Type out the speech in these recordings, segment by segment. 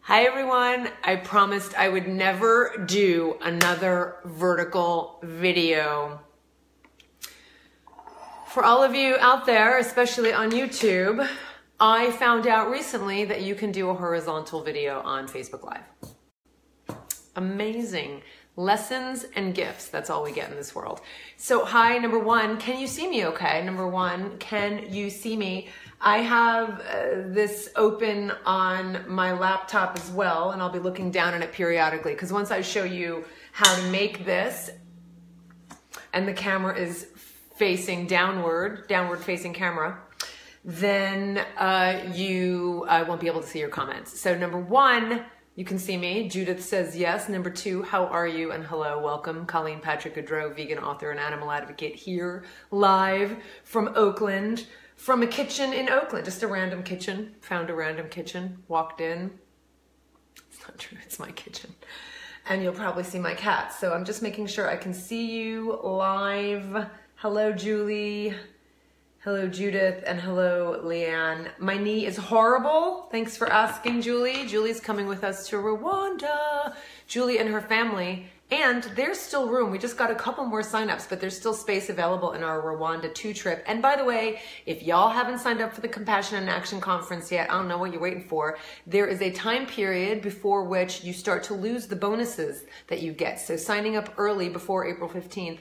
Hi everyone, I promised I would never do another vertical video. For all of you out there, especially on YouTube, I found out recently that you can do a horizontal video on Facebook Live. Amazing. Lessons and gifts, that's all we get in this world. So hi, number one, can you see me okay? Number one, can you see me? I have this open on my laptop as well, and I'll be looking down at it periodically because once I show you how to make this, and the camera is facing downward facing camera, then I won't be able to see your comments. So number one, you can see me. Judith says yes. Number two, how are you? And hello, welcome. Colleen, Patrick-Goudreau, vegan author and animal advocate, here live from Oakland. From a kitchen in Oakland, just a random kitchen. Found a random kitchen, walked in. It's not true, it's my kitchen. And you'll probably see my cat. So I'm just making sure I can see you live. Hello, Julie. Hello, Judith. And hello, Leanne. My knee is horrible. Thanks for asking, Julie. Julie's coming with us to Rwanda. Julie and her family. And there's still room. We just got a couple more signups, but there's still space available in our Rwanda 2 trip. And by the way, if y'all haven't signed up for the Compassion and Action Conference yet, I don't know what you're waiting for. There is a time period before which you start to lose the bonuses that you get. So signing up early before April 15th,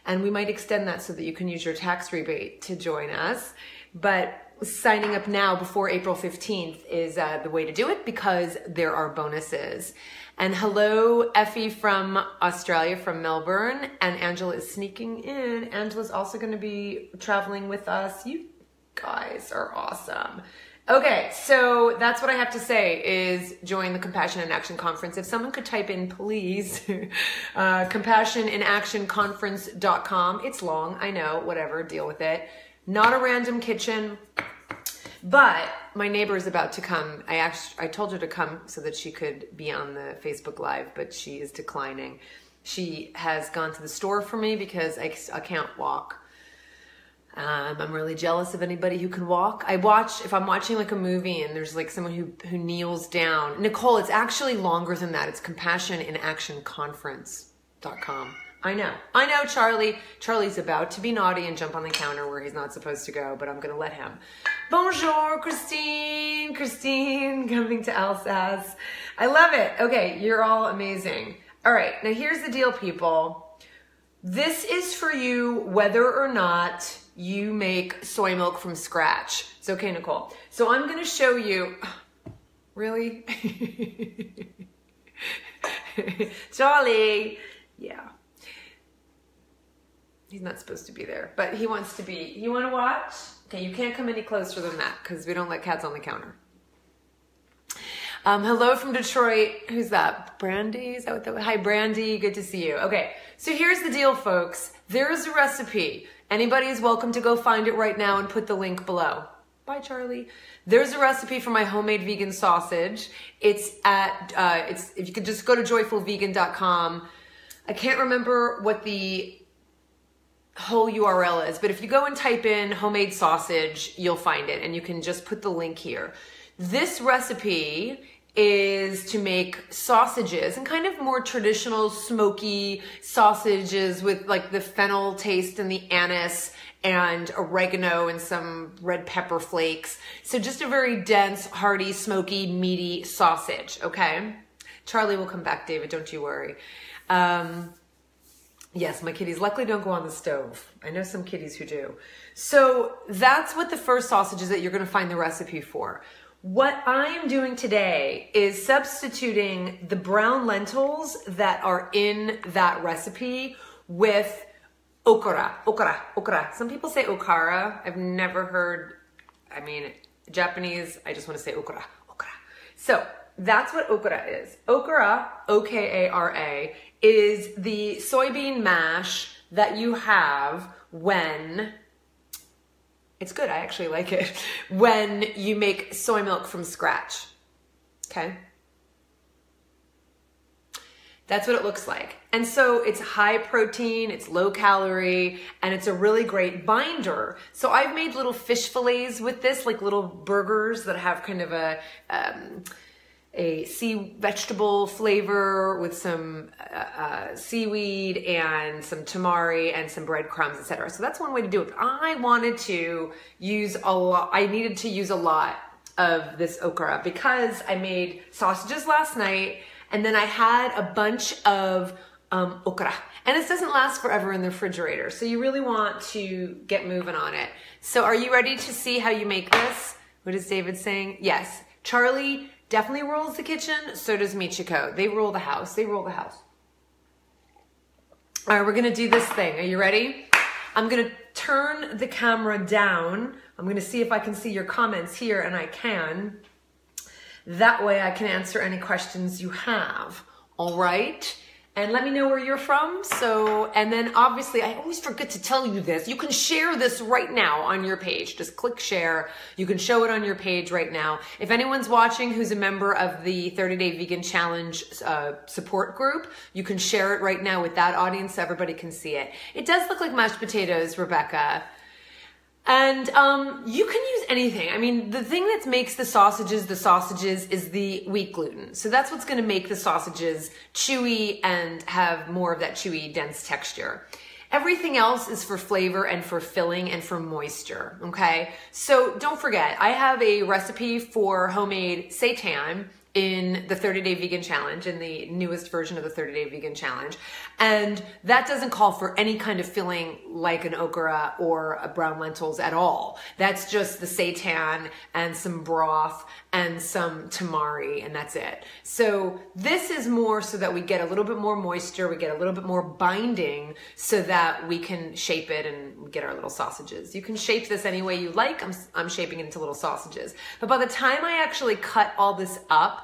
and we might extend that so that you can use your tax rebate to join us. But signing up now before April 15th is the way to do it because there are bonuses. And hello, Effie from Australia, from Melbourne. And Angela is sneaking in. Angela's also going to be traveling with us. You guys are awesome. Okay, so that's what I have to say is join the Compassion in Action Conference. If someone could type in, please, compassioninactionconference.com. It's long, I know, whatever, deal with it. Not a random kitchen. But my neighbor is about to come. I told her to come so that she could be on the Facebook Live, but she is declining. She has gone to the store for me because I can't walk. I'm really jealous of anybody who can walk. If I'm watching like a movie and there's like someone who kneels down. Nicole, it's actually longer than that. It's compassioninactionconference.com. I know, Charlie. Charlie's about to be naughty and jump on the counter where he's not supposed to go, but I'm going to let him. Bonjour, Christine. Christine coming to Alsace. I love it. Okay, you're all amazing. All right, now here's the deal, people. This is for you whether or not you make soy milk from scratch. It's okay, Nicole. So I'm going to show you. Really? Charlie. Yeah. He's not supposed to be there, but he wants to be. You want to watch? Okay, you can't come any closer than that because we don't let cats on the counter. Hello from Detroit. Who's that? Brandy? Is that what that was? Hi, Brandy. Good to see you. Okay, so here's the deal, folks. There is a recipe. Anybody is welcome to go find it right now and put the link below. Bye, Charlie. There's a recipe for my homemade vegan sausage. It's if you could just go to joyfulvegan.com. I can't remember what the whole URL is, but if you go and type in homemade sausage, you'll find it, and you can just put the link here. This recipe is to make sausages and kind of more traditional smoky sausages with like the fennel taste and the anise and oregano and some red pepper flakes. So just a very dense, hearty, smoky, meaty sausage, okay? Charlie will come back, David, don't you worry. Yes, my kitties luckily don't go on the stove. I know some kitties who do. So that's what the first sausage is that you're going to find the recipe for. What I am doing today is substituting the brown lentils that are in that recipe with okra. Some people say okara. I've never heard, Japanese, I just want to say okra. So that's what okra is. Okra, O-K-A-R-A, is the soybean mash that you have when, it's good, I actually like it, when you make soy milk from scratch, okay? That's what it looks like. And so it's high protein, it's low calorie, and it's a really great binder. So I've made little fish fillets with this, like little burgers that have kind of a, a sea vegetable flavor with some seaweed and some tamari and some breadcrumbs, etc. So that's one way to do it. I wanted to use a lot. I needed to use a lot of this okra because I made sausages last night, and then I had a bunch of okra. And this doesn't last forever in the refrigerator, so you really want to get moving on it. So are you ready to see how you make this? What is David saying? Yes. Charlie definitely rules the kitchen. So does Michiko. They rule the house. They rule the house. All right, we're going to do this thing. Are you ready? I'm going to turn the camera down. I'm going to see if I can see your comments here, and I can. That way I can answer any questions you have. All right? And let me know where you're from. And then obviously, I always forget to tell you this. You can share this right now on your page. Just click share. You can show it on your page right now. If anyone's watching who's a member of the 30-Day Vegan Challenge support group, you can share it right now with that audience so everybody can see it. It does look like mashed potatoes, Rebecca. And you can use anything. I mean, the thing that makes the sausages is the wheat gluten. So that's what's going to make the sausages chewy and have more of that chewy, dense texture. Everything else is for flavor and for filling and for moisture, okay? So don't forget, I have a recipe for homemade seitan in the 30-Day Vegan Challenge, in the newest version of the 30-Day Vegan Challenge. And that doesn't call for any kind of filling like an okra or a brown lentils at all. That's just the seitan and some broth and some tamari, and that's it. So this is more so that we get a little bit more moisture, we get a little bit more binding so that we can shape it and get our little sausages. You can shape this any way you like. I'm shaping it into little sausages. But by the time I actually cut all this up,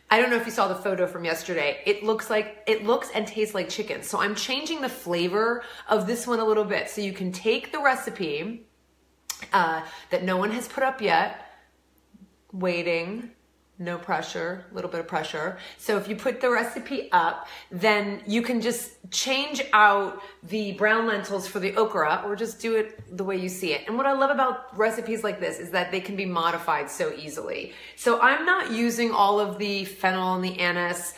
I don't know if you saw the photo from yesterday. It looks and tastes like chicken. So I'm changing the flavor of this one a little bit. So you can take the recipe that no one has put up yet, waiting, no pressure, a little bit of pressure. So if you put the recipe up, then you can just change out the brown lentils for the okra, or just do it the way you see it. And what I love about recipes like this is that they can be modified so easily. So I'm not using all of the fennel and the anise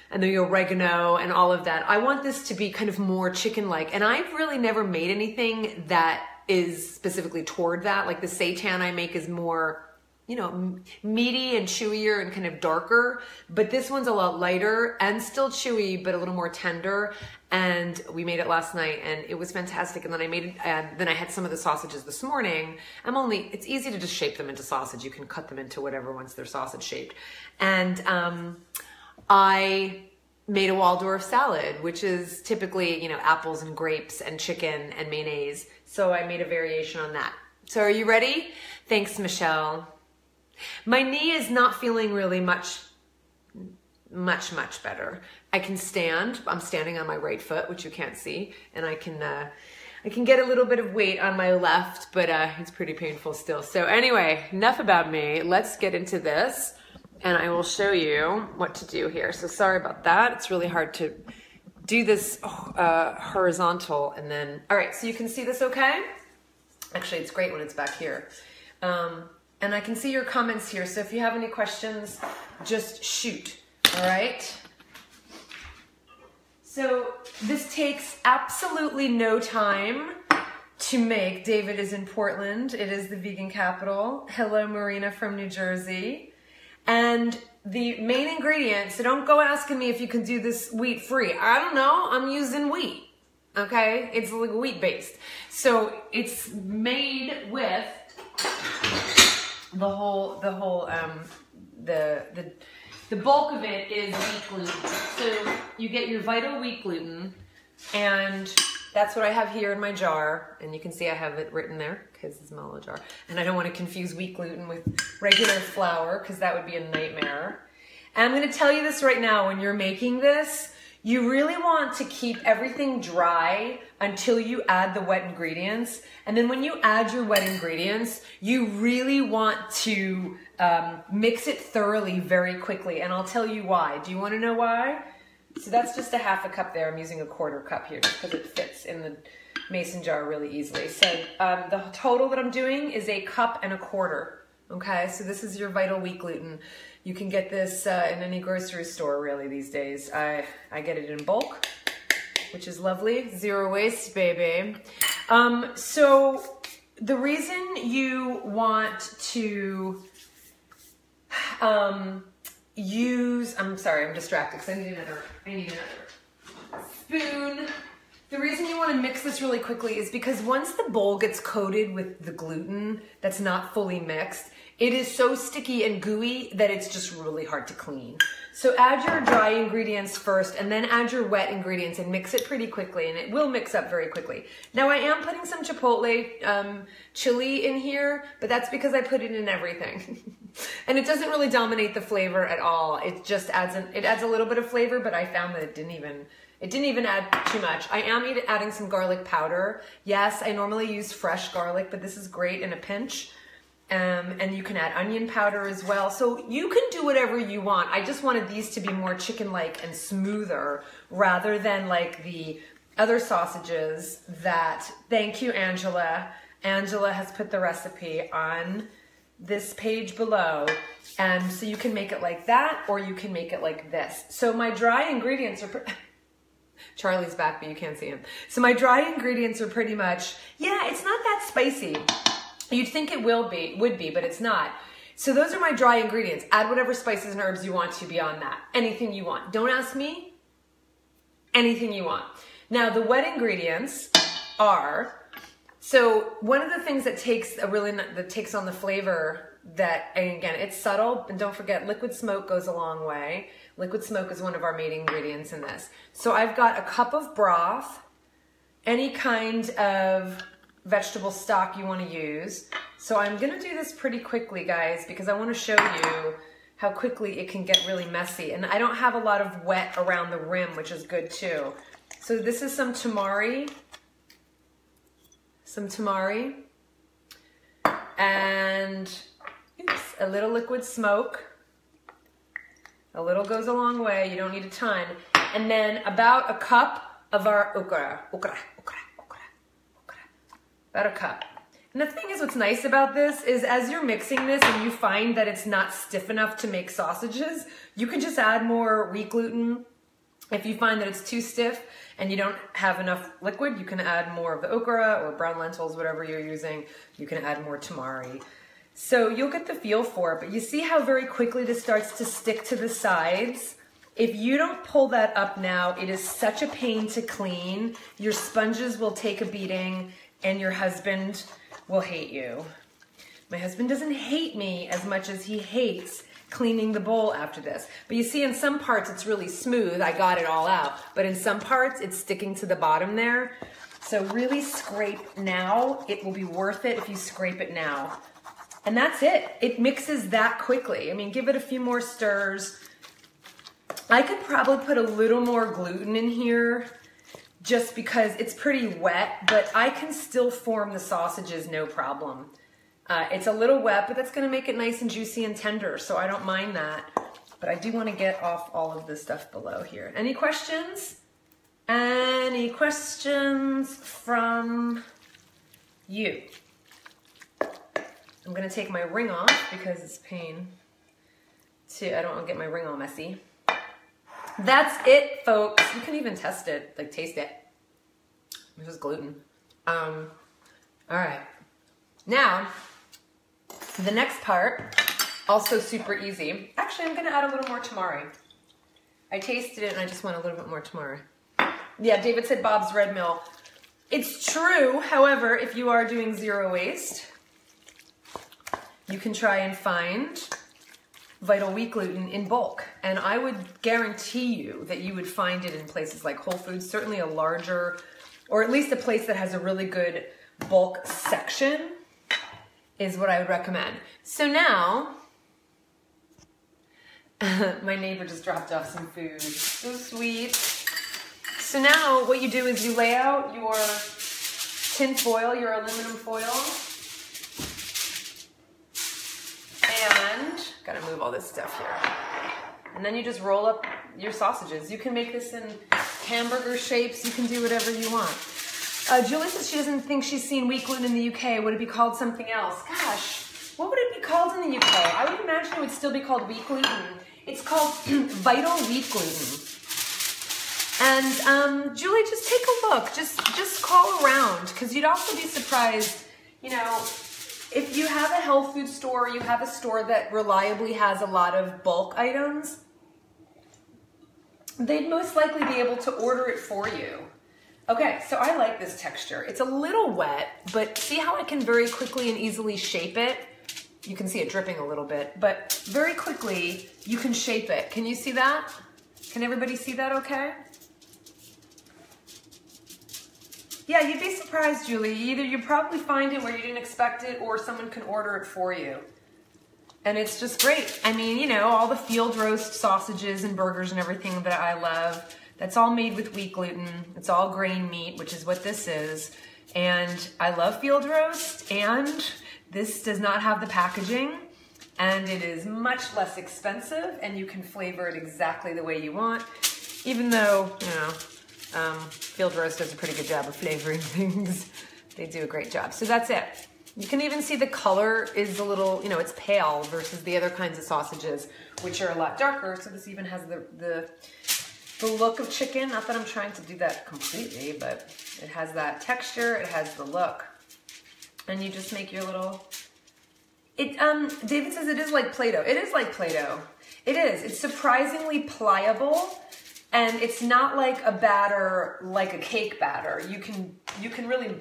and the oregano and all of that. I want this to be kind of more chicken-like. And I've really never made anything that is specifically toward that. Like the seitan I make is more, you know, meaty and chewier and kind of darker, but this one's a lot lighter and still chewy, but a little more tender. And we made it last night and it was fantastic. And then I made it, and then I had some of the sausages this morning. It's easy to just shape them into sausage. You can cut them into whatever once they're sausage shaped. And I made a Waldorf salad, which is typically, you know, apples and grapes and chicken and mayonnaise. So I made a variation on that. So are you ready? Thanks, Michelle. My knee is not feeling really much better. I can stand. I'm standing on my right foot, which you can't see, and I can get a little bit of weight on my left, but it's pretty painful still. So anyway, enough about me. Let's get into this, and I will show you what to do here. So sorry about that. It's really hard to do this horizontal, and then, all right, so you can see this okay? Actually, it's great when it's back here. And I can see your comments here, so if you have any questions, just shoot, all right? So this takes absolutely no time to make. David is in Portland. It is the vegan capital. Hello, Marina from New Jersey. And the main ingredient, so don't go asking me if you can do this wheat-free. I don't know, I'm using wheat, okay? It's like wheat-based. So it's made with the bulk of it is wheat gluten. So you get your Vital wheat gluten, and that's what I have here in my jar. And you can see I have it written there because it's a small jar. And I don't want to confuse wheat gluten with regular flour because that would be a nightmare. And I'm going to tell you this right now, when you're making this, you really want to keep everything dry until you add the wet ingredients. And then when you add your wet ingredients, you really want to mix it thoroughly very quickly. And I'll tell you why. Do you want to know why? So that's just a half a cup there. I'm using a quarter cup here just because it fits in the mason jar really easily. So the total that I'm doing is 1.25 cups. Okay, so this is your Vital Wheat gluten. You can get this in any grocery store really these days. I get it in bulk, which is lovely. Zero waste, baby. So the reason you want to use, I'm sorry, I'm distracted because I need another spoon. The reason you want to mix this really quickly is because once the bowl gets coated with the gluten that's not fully mixed, it is so sticky and gooey that it's just really hard to clean. So add your dry ingredients first and then add your wet ingredients and mix it pretty quickly, and it will mix up very quickly. Now I am putting some chipotle chili in here, but that's because I put it in everything. And it doesn't really dominate the flavor at all. It just adds a little bit of flavor, but I found that it didn't even add too much. I am adding some garlic powder. Yes, I normally use fresh garlic, but this is great in a pinch. And you can add onion powder as well. So you can do whatever you want. I just wanted these to be more chicken-like and smoother rather than like the other sausages that, thank you, Angela. Angela has put the recipe on this page below. And so you can make it like that, or you can make it like this. So my dry ingredients are... Charlie's back, but you can't see him. So my dry ingredients are pretty much, yeah, it's not that spicy. You'd think it would be, but it's not. So those are my dry ingredients. Add whatever spices and herbs you want to beyond that. Anything you want. Don't ask me. Anything you want. Now the wet ingredients are, so one of the things that takes on the flavor that, and again, it's subtle, and don't forget, liquid smoke goes a long way. Liquid smoke is one of our main ingredients in this. So I've got a cup of broth, any kind of vegetable stock you want to use. So I'm going to do this pretty quickly, guys, because I want to show you how quickly it can get really messy. And I don't have a lot of wet around the rim, which is good too. So this is some tamari. And a little liquid smoke. A little goes a long way. You don't need a ton. And then about a cup of our okra. About a cup. And the thing is, what's nice about this is as you're mixing this and you find that it's not stiff enough to make sausages, you can just add more wheat gluten. If you find that it's too stiff and you don't have enough liquid, you can add more of the okra or brown lentils, whatever you're using. You can add more tamari. So you'll get the feel for it, but you see how very quickly this starts to stick to the sides? If you don't pull that up now, it is such a pain to clean. Your sponges will take a beating and your husband will hate you. My husband doesn't hate me as much as he hates cleaning the bowl after this. But you see in some parts it's really smooth. I got it all out. But in some parts it's sticking to the bottom there. So really scrape now. It will be worth it if you scrape it now. And that's it. It mixes that quickly. I mean, give it a few more stirs. I could probably put a little more gluten in here just because it's pretty wet, but I can still form the sausages no problem. It's a little wet, but that's gonna make it nice and juicy and tender, so I don't mind that. But I do wanna get off all of this stuff below here. Any questions? Any questions from you? I'm gonna take my ring off because it's a pain I don't wanna get my ring all messy. That's it, folks. You can even test it, like taste it. This is gluten. All right. Now, the next part, also super easy. Actually, I'm gonna add a little more tamari. I tasted it and I just want a little bit more tamari. Yeah, David said Bob's Red Mill. It's true, however, if you are doing zero waste, you can try and find Vital Wheat gluten in bulk. And I would guarantee you that you would find it in places like Whole Foods, certainly a larger, or at least a place that has a really good bulk section is what I would recommend. So now, my neighbor just dropped off some food. So sweet. So now what you do is you lay out your tin foil, your aluminum foil, and gotta move all this stuff here. And then you just roll up your sausages. You can make this in hamburger shapes. You can do whatever you want. Julie says she doesn't think she's seen wheat gluten in the UK. Would it be called something else? Gosh, what would it be called? called in the UK? I would imagine it would still be called wheat gluten. It's called Vital Wheat Gluten. And Julie, just take a look. Just call around, because you'd also be surprised, you know, if you have a health food store, you have a store that reliably has a lot of bulk items, they'd most likely be able to order it for you. Okay, so I like this texture. It's a little wet, but see how I can very quickly and easily shape it? You can see it dripping a little bit, but very quickly you can shape it. Can you see that? Can everybody see that okay? Yeah, you'd be surprised, Julie. Either you probably find it where you didn't expect it, or someone can order it for you. And it's just great. I mean, you know, all the field roast sausages and burgers and everything that I love, that's all made with wheat gluten. It's all grain meat, which is what this is. And I love field roast, and this does not have the packaging, and it is much less expensive, and you can flavor it exactly the way you want, even though, you know, field roast does a pretty good job of flavoring things. They do a great job. So that's it. You can even see the color is a little, you know, it's pale versus the other kinds of sausages, which are a lot darker. So this even has the look of chicken. Not that I'm trying to do that completely, but it has that texture. It has the look. And you just make your little, David says it is like Play-Doh. It is like Play-Doh. It is. It's surprisingly pliable. And it's not like a batter, like a cake batter. You can really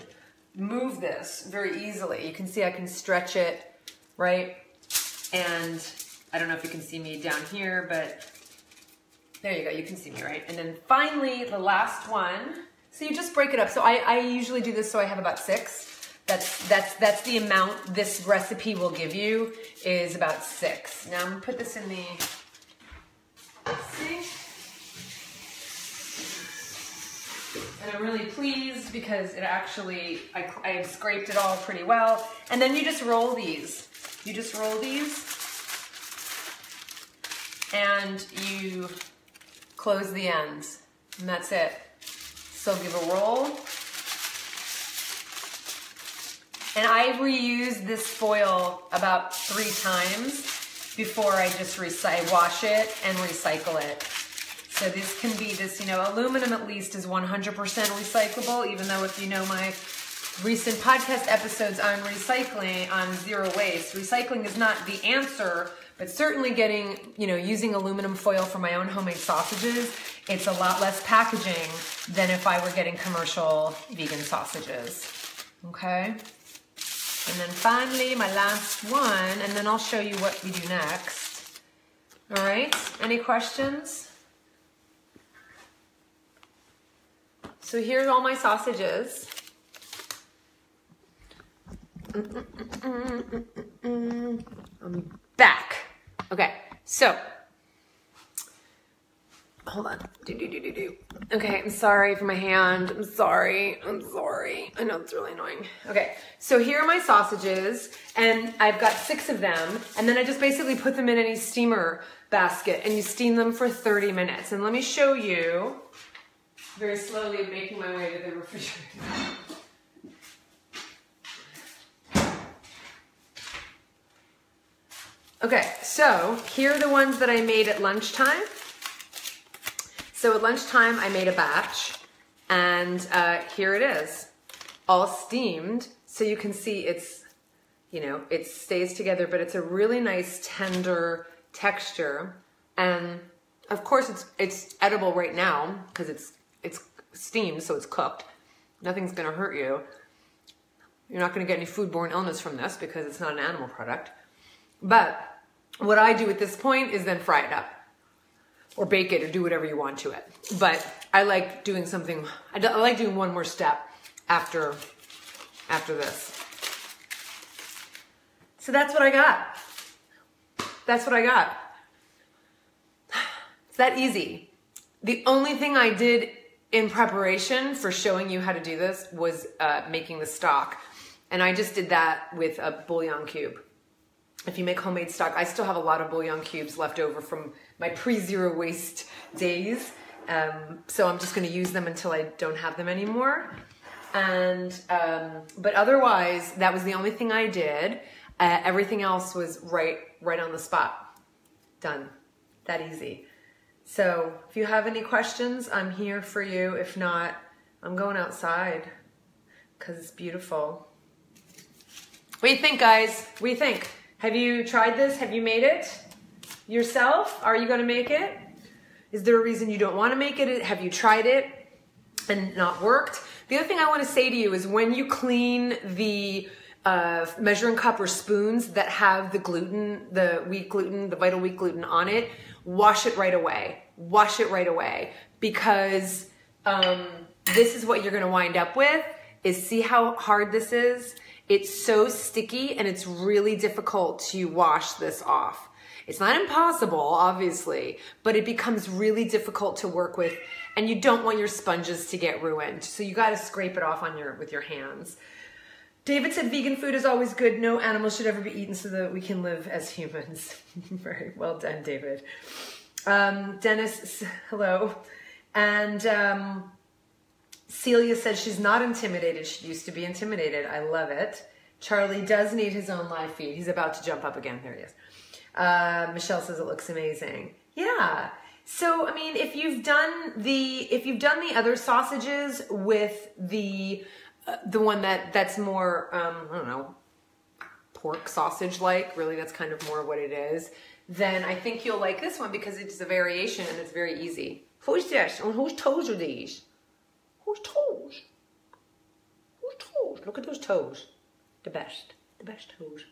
move this very easily. You can see I can stretch it, right? And I don't know if you can see me down here, but there you go. You can see me, right? And then finally, the last one. So you just break it up. So I usually do this so I have about 6. That's the amount this recipe will give you, is about 6. Now I'm gonna put this in the, let's see. And I'm really pleased because it actually, I have scraped it all pretty well. And then you just roll these. You just roll these and you close the ends, and that's it. So give a roll. And I reuse this foil about 3 times before I just wash it and recycle it. So this can be this, you know, aluminum at least is 100% recyclable, even though if you know my recent podcast episodes on recycling, on zero waste, recycling is not the answer, but certainly getting, you know, using aluminum foil for my own homemade sausages, it's a lot less packaging than if I were getting commercial vegan sausages, okay? And then finally, my last one, and then I'll show you what we do next. All right, any questions? So here's all my sausages. I'm back. Okay, so, hold on. Okay, I'm sorry for my hand. I'm sorry. I know it's really annoying. Okay, so here are my sausages, and I've got 6 of them, and then I just basically put them in any steamer basket, and you steam them for 30 minutes. And let me show you, very slowly making my way to the refrigerator. Okay, so here are the ones that I made at lunchtime. So at lunchtime, I made a batch, and here it is, all steamed. So you can see it's, you know, it stays together, but it's a really nice tender texture. And of course, it's edible right now because it's steamed, so it's cooked. Nothing's gonna hurt you. You're not gonna get any foodborne illness from this because it's not an animal product. But what I do at this point is then fry it up, or bake it, or do whatever you want to it. But I like doing something, I like doing one more step after this. So that's what I got. That's what I got. It's that easy. The only thing I did in preparation for showing you how to do this was making the stock. And I just did that with a bouillon cube. If you make homemade stock, I still have a lot of bouillon cubes left over from my pre-zero waste days. So I'm just gonna use them until I don't have them anymore. And, but otherwise, that was the only thing I did. Everything else was right on the spot. Done. That easy. So if you have any questions, I'm here for you. If not, I'm going outside because it's beautiful. What do you think, guys? What do you think? Have you tried this? Have you made it yourself? Are you going to make it? Is there a reason you don't want to make it? Have you tried it and not worked? The other thing I want to say to you is when you clean the measuring cup or spoons that have the gluten, the wheat gluten, the vital wheat gluten on it, wash it right away. Wash it right away, because this is what you're going to wind up with. Is see how hard this is? It's so sticky and it's really difficult to wash this off. It's not impossible, obviously, but it becomes really difficult to work with, and you don't want your sponges to get ruined. So you got to scrape it off on with your hands. David said vegan food is always good. No animals should ever be eaten so that we can live as humans. Very well done, David. Dennis, hello. And Celia said she's not intimidated. She used to be intimidated. I love it. Charlie does need his own live feed. He's about to jump up again. There he is. Michelle says it looks amazing. Yeah. So, I mean, if you've done the other sausages with the one that's more, I don't know, pork sausage like, really that's kind of more what it is, then I think you'll like this one because it's a variation and it's very easy. Who's this? And whose toes are these? Whose toes? Whose toes? Look at those toes. The best toes.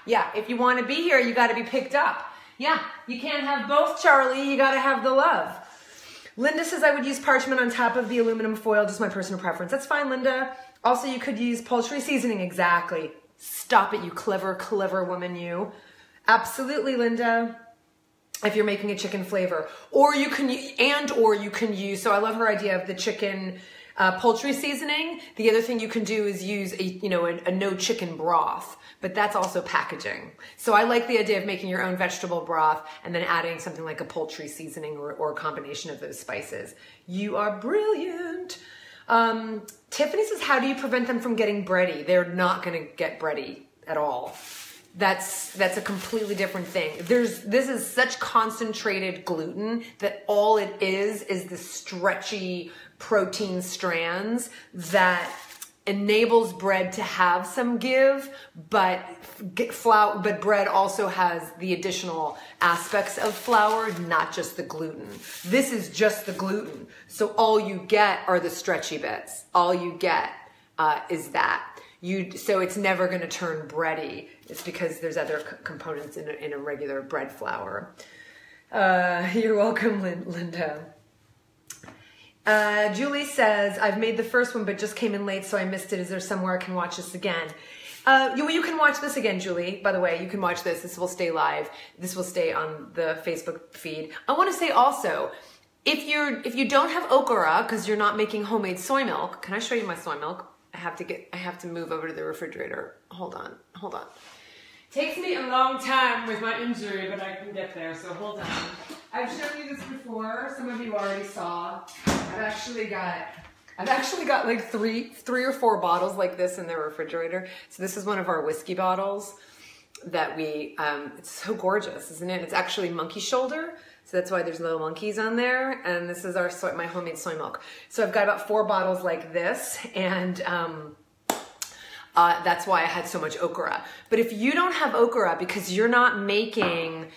Yeah, if you want to be here, you got to be picked up. Yeah, you can't have both, Charlie. You got to have the love. Linda says I would use parchment on top of the aluminum foil, just my personal preference. That's fine, Linda. Also, you could use poultry seasoning. Exactly. Stop it, you clever, clever woman, you. Absolutely, Linda. If you're making a chicken flavor. Or you can use, so I love her idea of the chicken poultry seasoning. The other thing you can do is use a no chicken broth, but that's also packaging. So I like the idea of making your own vegetable broth and then adding something like a poultry seasoning or a combination of those spices. You are brilliant. Tiffany says, how do you prevent them from getting bready? They're not going to get bready at all. That's a completely different thing. This is such concentrated gluten that all it is the stretchy protein strands that enables bread to have some give, but bread also has the additional aspects of flour, not just the gluten. This is just the gluten. So all you get are the stretchy bits. All you get is that. So it's never going to turn bready. It's because there's other components in a regular bread flour. You're welcome, Linda. Julie says, I've made the first one, but just came in late, so I missed it. Is there somewhere I can watch this again? You can watch this again, Julie. By the way, you can watch this. This will stay live. This will stay on the Facebook feed. I want to say also, if you don't have okra because you're not making homemade soy milk, can I show you my soy milk? I have to move over to the refrigerator. Hold on. Takes me a long time with my injury, but I can get there, so hold on. I've shown you this before. Some of you already saw. I've actually got like three or four bottles like this in the refrigerator. So this is one of our whiskey bottles that it's so gorgeous, isn't it? It's actually monkey shoulder. So that's why there's little monkeys on there. And this is my homemade soy milk. So I've got about 4 bottles like this, and that's why I had so much okra. But if you don't have okra because you're not making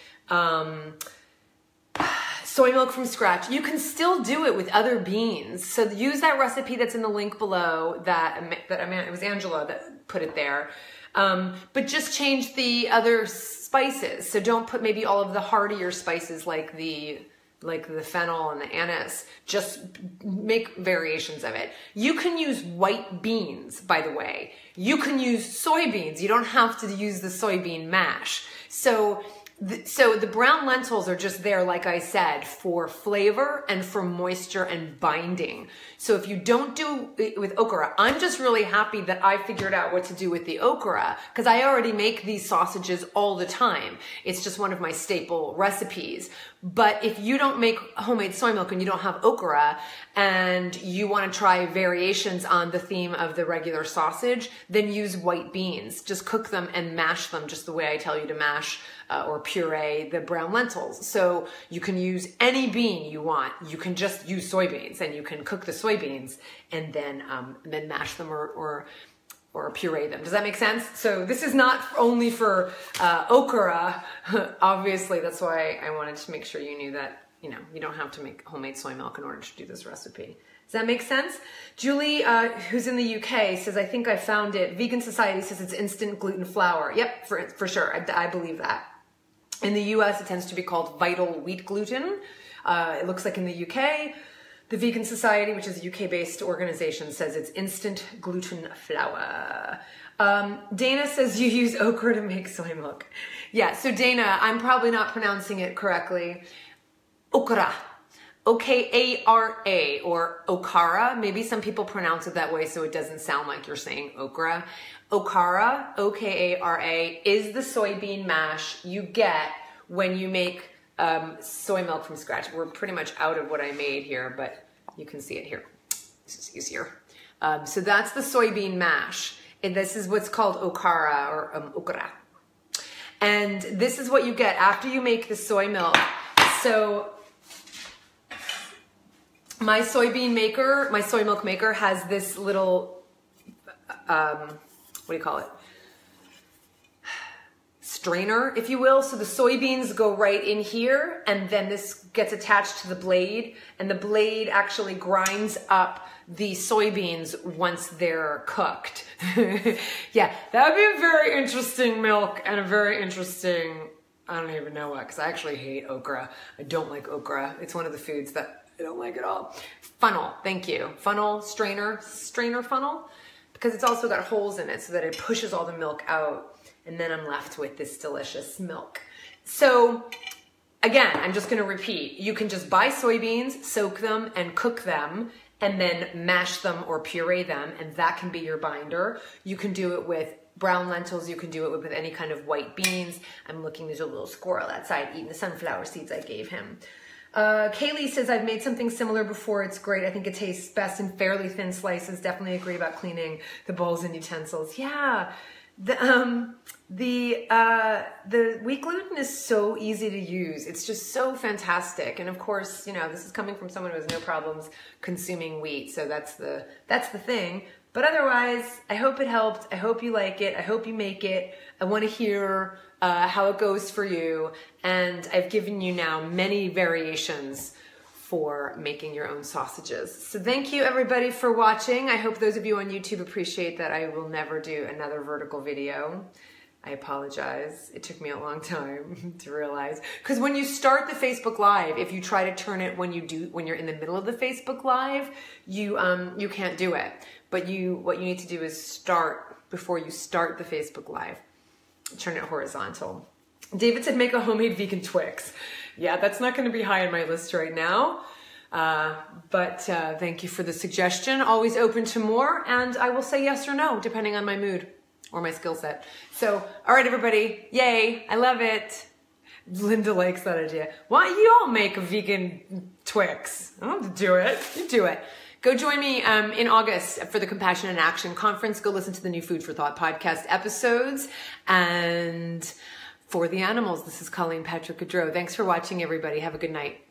soy milk from scratch, you can still do it with other beans. So use that recipe that's in the link below it was Angela that put it there. But just change the other spices. So don't put maybe all of the heartier spices like the fennel and the anise. Just make variations of it. You can use white beans, by the way. You can use soybeans. You don't have to use the soybean mash. So So the brown lentils are just there, like I said, for flavor and for moisture and binding. So if you don't do it with okra, I'm just really happy that I figured out what to do with the okra, because I already make these sausages all the time. It's just one of my staple recipes. But if you don't make homemade soy milk and you don't have okra and you want to try variations on the theme of the regular sausage, then use white beans. Just cook them and mash them just the way I tell you to mash or puree the brown lentils. So you can use any bean you want. You can just use soybeans, and you can cook the soybeans and then mash them or puree them. Does that make sense? So this is not only for okra. Obviously, that's why I wanted to make sure you knew that, you know, you don't have to make homemade soy milk in order to do this recipe. Does that make sense? Julie, who's in the UK, says, I think I found it. Vegan Society says it's instant gluten flour. Yep, for sure. I believe that. In the US, it tends to be called Vital Wheat Gluten. It looks like in the UK, the Vegan Society, which is a UK-based organization, says it's instant gluten flour. Dana says you use okra to make soy milk. Yeah, so Dana, I'm probably not pronouncing it correctly. Okra. O-K-A-R-A or okara. Maybe some people pronounce it that way so it doesn't sound like you're saying okra. Okara, O-K-A-R-A, is the soybean mash you get when you make soy milk from scratch. We're pretty much out of what I made here, but you can see it here. This is easier. So that's the soybean mash. And this is what's called okara or okra. And this is what you get after you make the soy milk. So my soy milk maker has this little, what do you call it? Strainer, if you will. So the soybeans go right in here, and then this gets attached to the blade, and the blade actually grinds up the soybeans once they're cooked. Yeah, that would be a very interesting milk and a very interesting, I don't even know what, because I actually hate okra. I don't like okra. It's one of the foods that I don't like at all. Funnel, thank you. Funnel, strainer funnel, because it's also got holes in it so that it pushes all the milk out, and then I'm left with this delicious milk. So again, I'm just gonna repeat. You can just buy soybeans, soak them, and cook them, and then mash them or puree them, and that can be your binder. You can do it with brown lentils. You can do it with any kind of white beans. I'm looking, there's a little squirrel outside eating the sunflower seeds I gave him. Kaylee says, I've made something similar before. It's great. I think it tastes best in fairly thin slices. Definitely agree about cleaning the bowls and utensils. Yeah. The wheat gluten is so easy to use. It's just so fantastic. And of course, you know, this is coming from someone who has no problems consuming wheat. So that's the thing. But otherwise, I hope it helped. I hope you like it. I hope you make it. I want to hear how it goes for you. And I've given you now many variations for making your own sausages. So thank you everybody for watching. I hope those of you on YouTube appreciate that I will never do another vertical video. I apologize. It took me a long time to realize. Because when you start the Facebook Live, if you try to turn it when you're in the middle of the Facebook Live, you can't do it. But what you need to do is start before you start the Facebook Live. Turn it horizontal. David said make a homemade vegan Twix. Yeah, that's not going to be high on my list right now. But thank you for the suggestion. Always open to more, and I will say yes or no, depending on my mood or my skill set. So, all right, everybody. Yay. I love it. Linda likes that idea. Why don't you all make a vegan Twix? I don't have to do it. You do it. Go join me in August for the Compassion and Action Conference. Go listen to the new Food for Thought podcast episodes. And for the animals, this is Colleen Patrick-Goudreau. Thanks for watching, everybody. Have a good night.